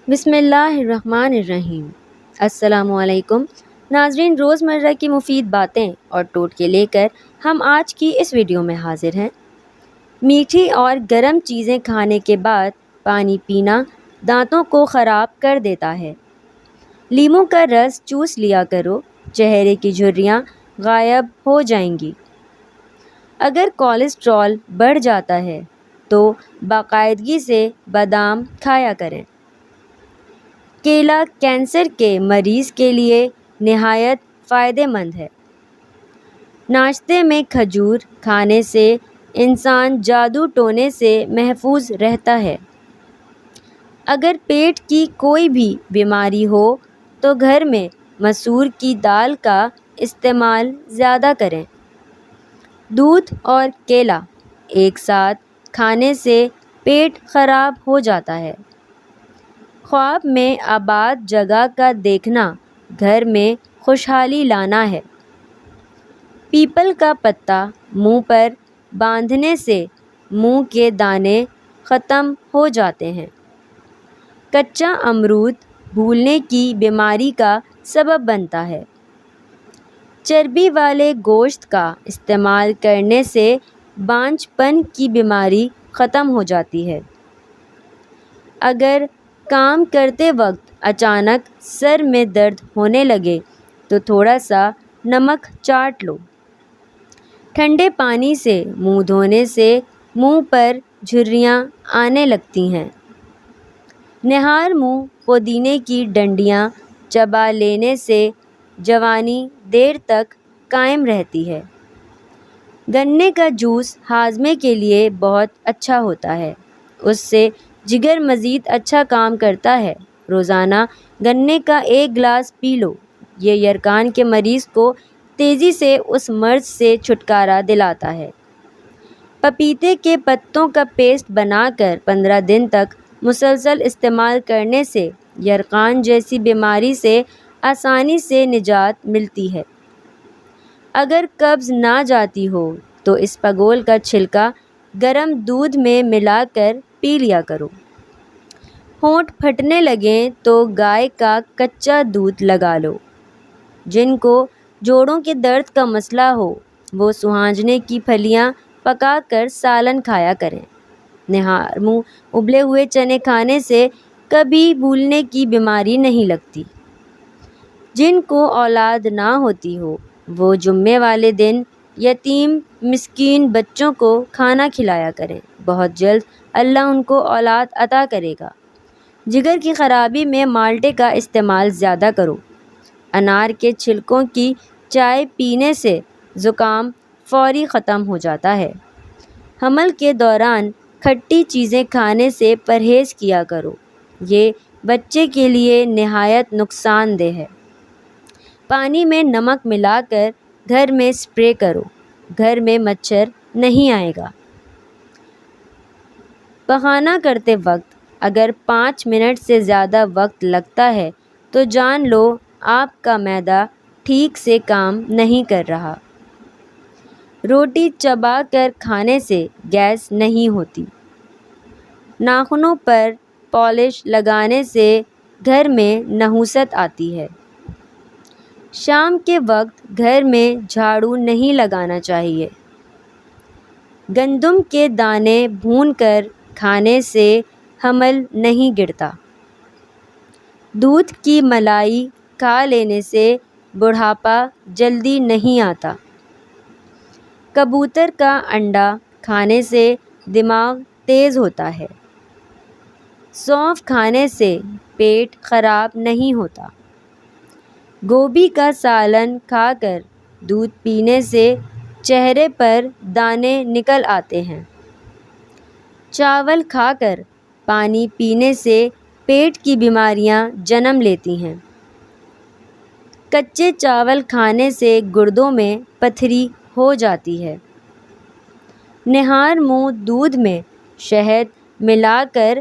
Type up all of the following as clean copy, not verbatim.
بسم اللہ الرحمن الرحیم۔ السلام علیکم ناظرین، روزمرہ کی مفید باتیں اور ٹوٹکے لے کر ہم آج کی اس ویڈیو میں حاضر ہیں۔ میٹھی اور گرم چیزیں کھانے کے بعد پانی پینا دانتوں کو خراب کر دیتا ہے۔ لیموں کا رس چوس لیا کرو، چہرے کی جھریاں غائب ہو جائیں گی۔ اگر کولیسٹرول بڑھ جاتا ہے تو باقاعدگی سے بادام کھایا کریں۔ کیلا کینسر کے مریض کے لیے نہایت فائدہ مند ہے۔ ناشتے میں کھجور کھانے سے انسان جادو ٹونے سے محفوظ رہتا ہے۔ اگر پیٹ کی کوئی بھی بیماری ہو تو گھر میں مسور کی دال کا استعمال زیادہ کریں۔ دودھ اور کیلا ایک ساتھ کھانے سے پیٹ خراب ہو جاتا ہے۔ خواب میں آباد جگہ کا دیکھنا گھر میں خوشحالی لانا ہے۔ پیپل کا پتا منہ پر باندھنے سے منہ کے دانے ختم ہو جاتے ہیں۔ کچا امرود بھولنے کی بیماری کا سبب بنتا ہے۔ چربی والے گوشت کا استعمال کرنے سے بانجھ پن کی بیماری ختم ہو جاتی ہے۔ اگر کام کرتے وقت اچانک سر میں درد ہونے لگے تو تھوڑا سا نمک چاٹ لو۔ ٹھنڈے پانی سے منہ دھونے سے منہ پر جھریاں آنے لگتی ہیں۔ نہار منہ پودینے کی ڈنڈیاں چبا لینے سے جوانی دیر تک قائم رہتی ہے۔ گنے کا جوس ہاضمے کے لیے بہت اچھا ہوتا ہے، اس سے جگر مزید اچھا کام کرتا ہے۔ روزانہ گنے کا 1 گلاس پی لو، یہ یرقان کے مریض کو تیزی سے اس مرض سے چھٹکارا دلاتا ہے۔ پپیتے کے پتوں کا پیسٹ بنا کر 15 دن تک مسلسل استعمال کرنے سے یرقان جیسی بیماری سے آسانی سے نجات ملتی ہے۔ اگر قبض نہ جاتی ہو تو اسپغول کا چھلکا گرم دودھ میں ملا کر پی لیا کرو۔ ہونٹ پھٹنے لگیں تو گائے کا کچا دودھ لگا لو۔ جن کو جوڑوں کے درد کا مسئلہ ہو وہ سوہانجنے کی پھلیاں پکا کر سالن کھایا کریں۔ نہار منہ ابلے ہوئے چنے کھانے سے کبھی بھولنے کی بیماری نہیں لگتی۔ جن کو اولاد نہ ہوتی ہو وہ جمعے والے دن یتیم مسکین بچوں کو کھانا کھلایا کریں، بہت جلد اللہ ان کو اولاد عطا کرے گا۔ جگر کی خرابی میں مالٹے کا استعمال زیادہ کرو۔ انار کے چھلکوں کی چائے پینے سے زکام فوری ختم ہو جاتا ہے۔ حمل کے دوران کھٹی چیزیں کھانے سے پرہیز کیا کرو، یہ بچے کے لیے نہایت نقصان دہ ہے۔ پانی میں نمک ملا کر گھر میں اسپرے کرو، گھر میں مچھر نہیں آئے گا۔ پخانہ کرتے وقت اگر 5 منٹ سے زیادہ وقت لگتا ہے تو جان لو آپ کا معدہ ٹھیک سے کام نہیں کر رہا۔ روٹی چبا کر کھانے سے گیس نہیں ہوتی۔ ناخنوں پر پالش لگانے سے گھر میں نحوست آتی ہے۔ شام کے وقت گھر میں جھاڑو نہیں لگانا چاہیے۔ گندم کے دانے بھون کر کھانے سے حمل نہیں گرتا۔ دودھ کی ملائی کھا لینے سے بڑھاپا جلدی نہیں آتا۔ کبوتر کا انڈا کھانے سے دماغ تیز ہوتا ہے۔ سونف کھانے سے پیٹ خراب نہیں ہوتا۔ گوبھی کا سالن کھا کر دودھ پینے سے چہرے پر دانے نکل آتے ہیں۔ چاول کھا کر پانی پینے سے پیٹ کی بیماریاں جنم لیتی ہیں۔ کچے چاول کھانے سے گردوں میں پتھری ہو جاتی ہے۔ نہار منہ دودھ میں شہد ملا کر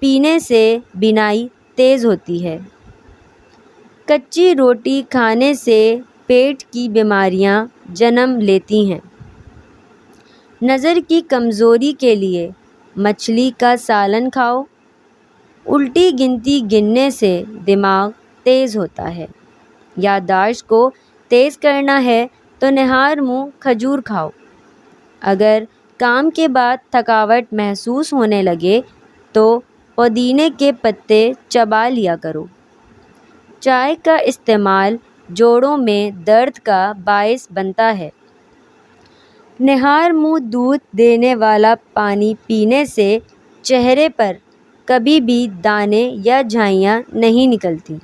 پینے سے بینائی تیز ہوتی ہے۔ کچی روٹی کھانے سے پیٹ کی بیماریاں جنم لیتی ہیں۔ نظر کی کمزوری کے لیے مچھلی کا سالن کھاؤ، الٹی گنتی گننے سے دماغ تیز ہوتا ہے۔ یادداشت کو تیز کرنا ہے تو نہار منہ کھجور کھاؤ۔ اگر کام کے بعد تھکاوٹ محسوس ہونے لگے تو پودینے کے پتے چبا لیا کرو۔ چائے کا استعمال جوڑوں میں درد کا باعث بنتا ہے۔ نہار منہ دودھ دینے والا پانی پینے سے چہرے پر کبھی بھی دانے یا جھائیاں نہیں نکلتی۔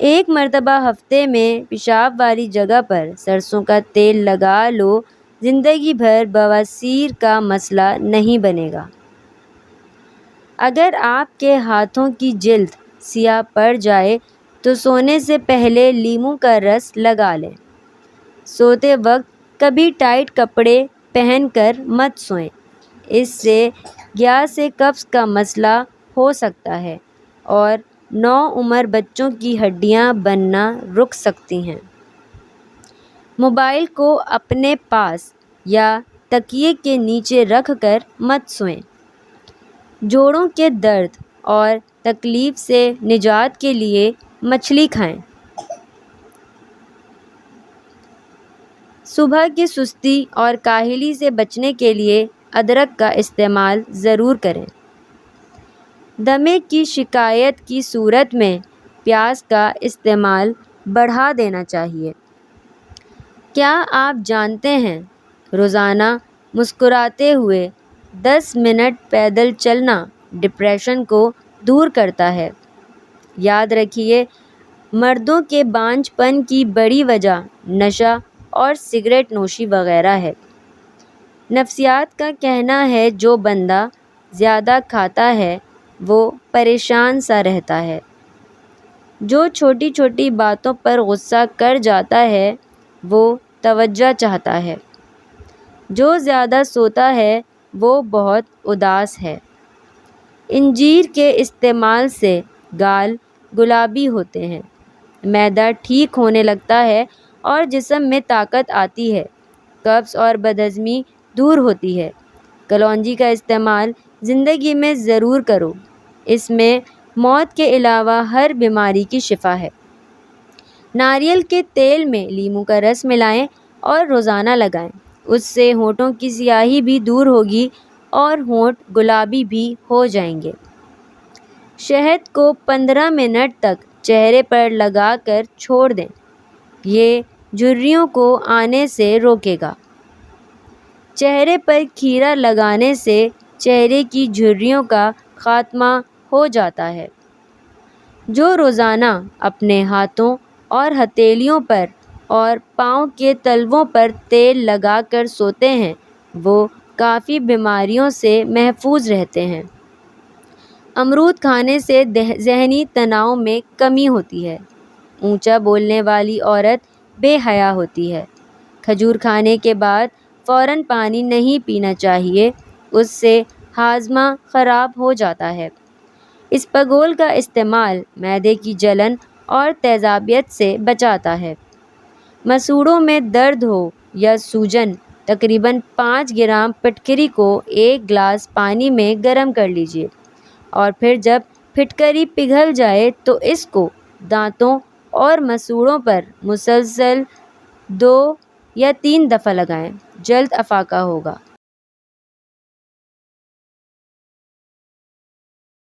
ایک مرتبہ ہفتے میں پیشاب والی جگہ پر سرسوں کا تیل لگا لو، زندگی بھر بواسیر کا مسئلہ نہیں بنے گا۔ اگر آپ کے ہاتھوں کی جلد سیاہ پڑ جائے تو سونے سے پہلے لیموں کا رس لگا لیں۔ سوتے وقت کبھی ٹائٹ کپڑے پہن کر مت سوئیں، اس سے گیس قبض کا مسئلہ ہو سکتا ہے اور نوعمر بچوں کی ہڈیاں بننا رک سکتی ہیں۔ موبائل کو اپنے پاس یا تکیے کے نیچے رکھ کر مت سوئیں۔ جوڑوں کے درد اور تکلیف سے نجات کے لیے مچھلی کھائیں۔ صبح کی سستی اور کاہلی سے بچنے کے لیے ادرک کا استعمال ضرور کریں۔ دمے کی شکایت کی صورت میں پیاز کا استعمال بڑھا دینا چاہیے۔ کیا آپ جانتے ہیں روزانہ مسکراتے ہوئے 10 منٹ پیدل چلنا ڈپریشن کو دور کرتا ہے؟ یاد رکھیے، مردوں کے بانجھ پن کی بڑی وجہ نشہ اور سگریٹ نوشی وغیرہ ہے۔ نفسیات کا کہنا ہے جو بندہ زیادہ کھاتا ہے وہ پریشان سا رہتا ہے۔ جو چھوٹی چھوٹی باتوں پر غصہ کر جاتا ہے وہ توجہ چاہتا ہے۔ جو زیادہ سوتا ہے وہ بہت اداس ہے۔ انجیر کے استعمال سے گال گلابی ہوتے ہیں، معدہ ٹھیک ہونے لگتا ہے اور جسم میں طاقت آتی ہے، قبض اور بدہضمی دور ہوتی ہے۔ کلونجی کا استعمال زندگی میں ضرور کرو، اس میں موت کے علاوہ ہر بیماری کی شفا ہے۔ ناریل کے تیل میں لیموں کا رس ملائیں اور روزانہ لگائیں، اس سے ہونٹوں کی سیاہی بھی دور ہوگی اور ہونٹ گلابی بھی ہو جائیں گے۔ شہد کو 15 منٹ تک چہرے پر لگا کر چھوڑ دیں، یہ جھریوں کو آنے سے روکے گا۔ چہرے پر کھیرا لگانے سے چہرے کی جھریوں کا خاتمہ ہو جاتا ہے۔ جو روزانہ اپنے ہاتھوں اور ہتھیلیوں پر اور پاؤں کے تلووں پر تیل لگا کر سوتے ہیں وہ کافی بیماریوں سے محفوظ رہتے ہیں۔ امرود کھانے سے ذہنی تناؤ میں کمی ہوتی ہے۔ اونچا بولنے والی عورت بے حیا ہوتی ہے۔ کھجور کھانے کے بعد فوراً پانی نہیں پینا چاہیے، اس سے ہاضمہ خراب ہو جاتا ہے۔ اسپغول کا استعمال معدے کی جلن اور تیزابیت سے بچاتا ہے۔ مسوڑھوں میں درد ہو یا سوجن، تقریباً 5 گرام پھٹکری کو 1 گلاس پانی میں گرم کر لیجیے اور پھر جب پھٹکری پگھل جائے تو اس کو دانتوں اور مسوڑھوں پر مسلسل 2 یا 3 دفعہ لگائیں، جلد افاقہ ہوگا۔